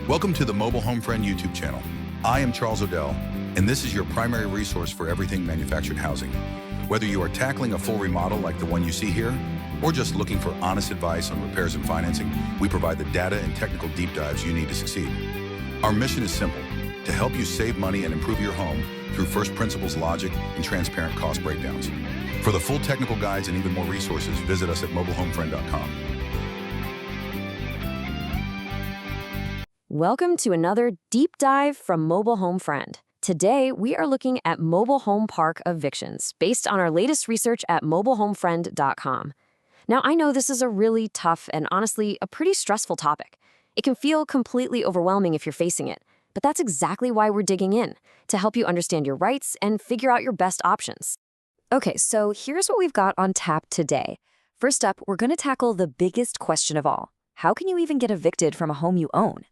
Welcome to the Mobile Home Friend YouTube channel. I am Charles Odell, and this is your primary resource for everything manufactured housing. Whether you are tackling a full remodel like the one you see here, or just looking for honest advice on repairs and financing, we provide the data and technical deep dives you need to succeed. Our mission is simple: to help you save money and improve your home through first principles logic and transparent cost breakdowns. For the full technical guides and even more resources, visit us at mobilehomefriend.com. Welcome to another deep dive from Mobile Home Friend. Today, we are looking at mobile home park evictions based on our latest research at mobilehomefriend.com. Now, I know this is a really tough and honestly a pretty stressful topic. It can feel completely overwhelming if you're facing it, but that's exactly why we're digging in, to help you understand your rights and figure out your best options. Okay, so here's what we've got on tap today. First up, we're going to tackle the biggest question of all. How can you even get evicted from a home you own?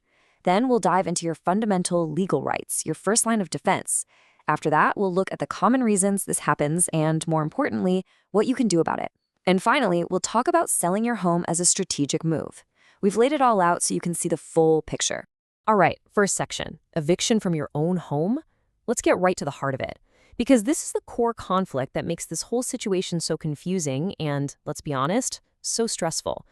Then we'll dive into your fundamental legal rights, your first line of defense. After that, we'll look at the common reasons this happens and, more importantly, what you can do about it. And finally, we'll talk about selling your home as a strategic move. We've laid it all out so you can see the full picture. All right, first section, eviction from your own home. Let's get right to the heart of it, because this is the core conflict that makes this whole situation so confusing and, let's be honest, so stressful.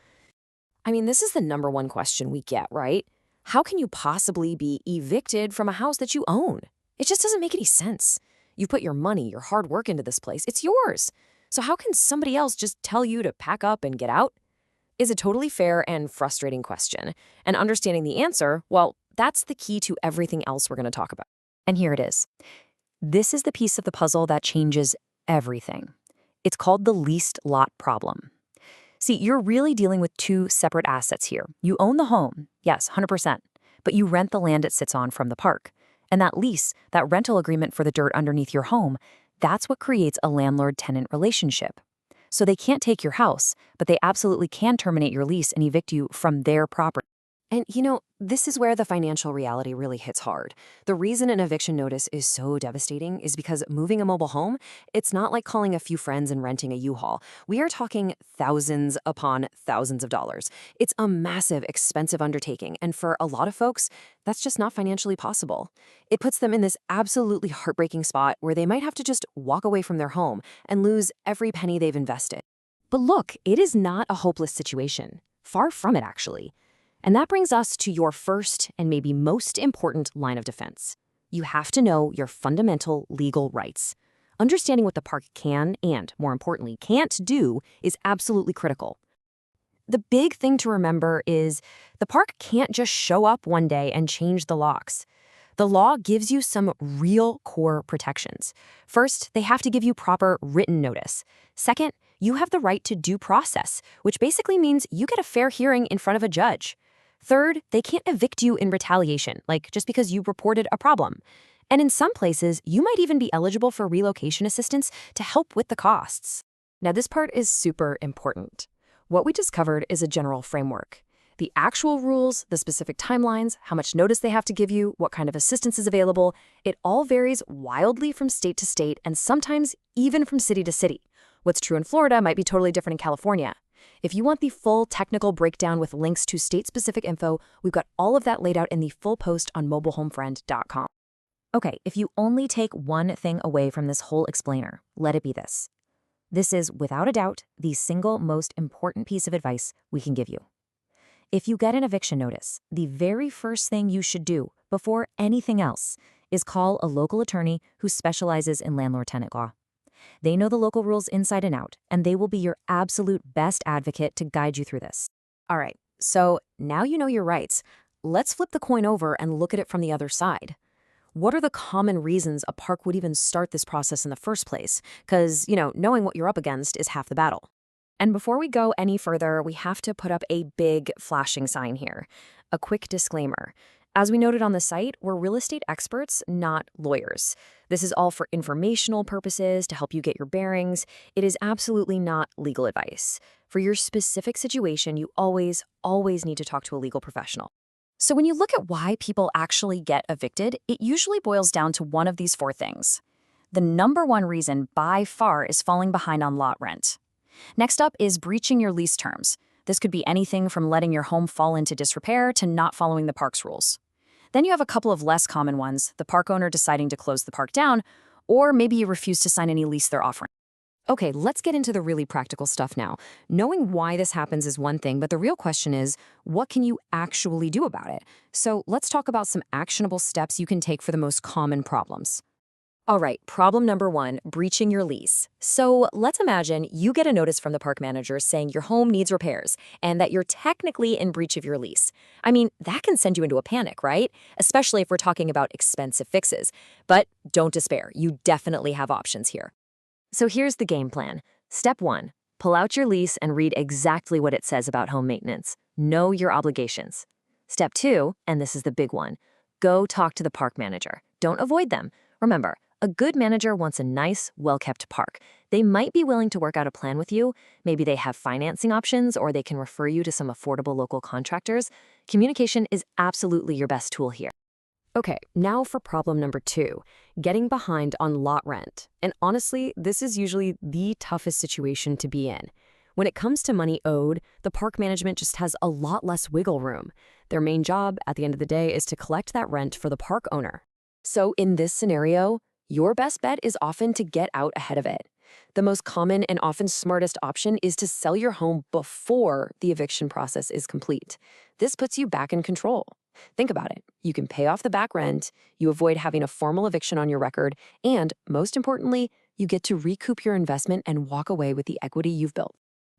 I mean, this is the number one question we get, right? How can you possibly be evicted from a house that you own? It just doesn't make any sense. You put your money, your hard work into this place. It's yours. So how can somebody else just tell you to pack up and get out? It's a totally fair and frustrating question. And understanding the answer, well, that's the key to everything else we're going to talk about. And here it is. This is the piece of the puzzle that changes everything. It's called the leased lot problem. See, you're really dealing with two separate assets here. You own the home, yes, 100%, but you rent the land it sits on from the park. And that lease, that rental agreement for the dirt underneath your home, that's what creates a landlord-tenant relationship. So they can't take your house, but they absolutely can terminate your lease and evict you from their property. And this is where the financial reality really hits hard. The reason an eviction notice is so devastating is because moving a mobile home, it's not like calling a few friends and renting a U-Haul. We are talking thousands upon thousands of dollars. It's a massive, expensive undertaking, and for a lot of folks, that's just not financially possible. It puts them in this absolutely heartbreaking spot where they might have to just walk away from their home and lose every penny they've invested. But look, it is not a hopeless situation. Far from it, actually. And that brings us to your first and maybe most important line of defense. You have to know your fundamental legal rights. Understanding what the park can and, more importantly, can't do is absolutely critical. The big thing to remember is the park can't just show up one day and change the locks. The law gives you some real core protections. First, they have to give you proper written notice. Second, you have the right to due process, which basically means you get a fair hearing in front of a judge. Third, they can't evict you in retaliation, like just because you reported a problem. And in some places, you might even be eligible for relocation assistance to help with the costs. Now, this part is super important. What we just covered is a general framework. The actual rules, the specific timelines, how much notice they have to give you, what kind of assistance is available, it all varies wildly from state to state and sometimes even from city to city. What's true in Florida might be totally different in California. If you want the full technical breakdown with links to state-specific info, we've got all of that laid out in the full post on mobilehomefriend.com. Okay, if you only take one thing away from this whole explainer, let it be this. This is, without a doubt, the single most important piece of advice we can give you. If you get an eviction notice, the very first thing you should do, before anything else, is call a local attorney who specializes in landlord-tenant law. They know the local rules inside and out, and they will be your absolute best advocate to guide you through this. All right, so now you know your rights. Let's flip the coin over and look at it from the other side. What are the common reasons a park would even start this process in the first place? Because, knowing what you're up against is half the battle. And before we go any further, we have to put up a big flashing sign here. A quick disclaimer. As we noted on the site, we're real estate experts, not lawyers. This is all for informational purposes, to help you get your bearings. It is absolutely not legal advice. For your specific situation, you always need to talk to a legal professional. So when you look at why people actually get evicted, it usually boils down to one of these four things. The number one reason by far is falling behind on lot rent. Next up is breaching your lease terms. This could be anything from letting your home fall into disrepair to not following the park's rules. Then you have a couple of less common ones, the park owner deciding to close the park down, or maybe you refuse to sign any lease they're offering. Okay, let's get into the really practical stuff now. Knowing why this happens is one thing, but the real question is, what can you actually do about it? So let's talk about some actionable steps you can take for the most common problems. All right, problem number one, breaching your lease. So let's imagine you get a notice from the park manager saying your home needs repairs and that you're technically in breach of your lease. I mean, that can send you into a panic, right? Especially if we're talking about expensive fixes. But don't despair, you definitely have options here. So here's the game plan. Step one, pull out your lease and read exactly what it says about home maintenance. Know your obligations. Step two, and this is the big one, go talk to the park manager. Don't avoid them. Remember, a good manager wants a nice, well-kept park. They might be willing to work out a plan with you. Maybe they have financing options or they can refer you to some affordable local contractors. Communication is absolutely your best tool here. Okay, now for problem number two, getting behind on lot rent. And honestly, this is usually the toughest situation to be in. When it comes to money owed, the park management just has a lot less wiggle room. Their main job at the end of the day is to collect that rent for the park owner. So in this scenario, your best bet is often to get out ahead of it. The most common and often smartest option is to sell your home before the eviction process is complete. This puts you back in control. Think about it. You can pay off the back rent, you avoid having a formal eviction on your record, and most importantly, you get to recoup your investment and walk away with the equity you've built.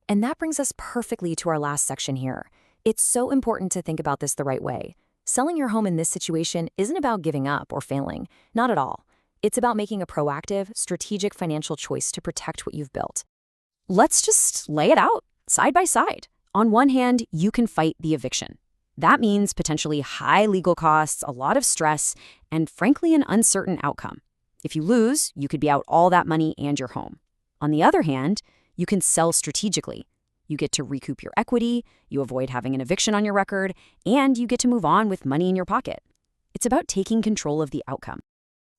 And that brings us perfectly to our last section here. It's so important to think about this the right way. Selling your home in this situation isn't about giving up or failing. Not at all. It's about making a proactive, strategic financial choice to protect what you've built. Let's just lay it out, side by side. On one hand, you can fight the eviction. That means potentially high legal costs, a lot of stress, and frankly, an uncertain outcome. If you lose, you could be out all that money and your home. On the other hand, you can sell strategically. You get to recoup your equity, you avoid having an eviction on your record, and you get to move on with money in your pocket. It's about taking control of the outcome.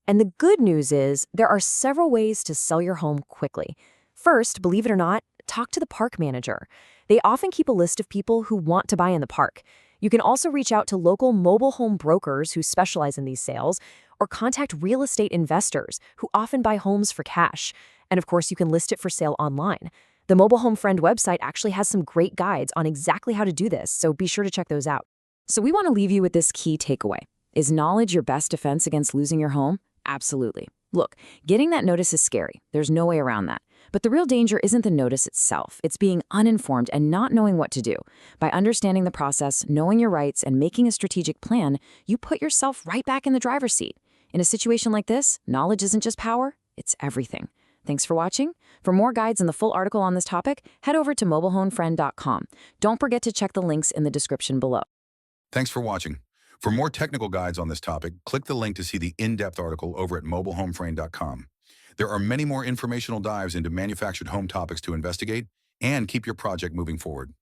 And the good news is there are several ways to sell your home quickly. First, believe it or not, talk to the park manager. They often keep a list of people who want to buy in the park. You can also reach out to local mobile home brokers who specialize in these sales, or contact real estate investors who often buy homes for cash. And of course, you can list it for sale online. The Mobile Home Friend website actually has some great guides on exactly how to do this, so be sure to check those out. So we want to leave you with this key takeaway. Is knowledge your best defense against losing your home? Absolutely. Look, getting that notice is scary. There's no way around that. But the real danger isn't the notice itself. It's being uninformed and not knowing what to do. By understanding the process, knowing your rights, and making a strategic plan, you put yourself right back in the driver's seat. In a situation like this, knowledge isn't just power, it's everything. Thanks for watching. For more guides and the full article on this topic, head over to mobilehomefriend.com. Don't forget to check the links in the description below. Thanks for watching. For more technical guides on this topic, click the link to see the in-depth article over at mobilehomefriend.com. There are many more informational dives into manufactured home topics to investigate and keep your project moving forward.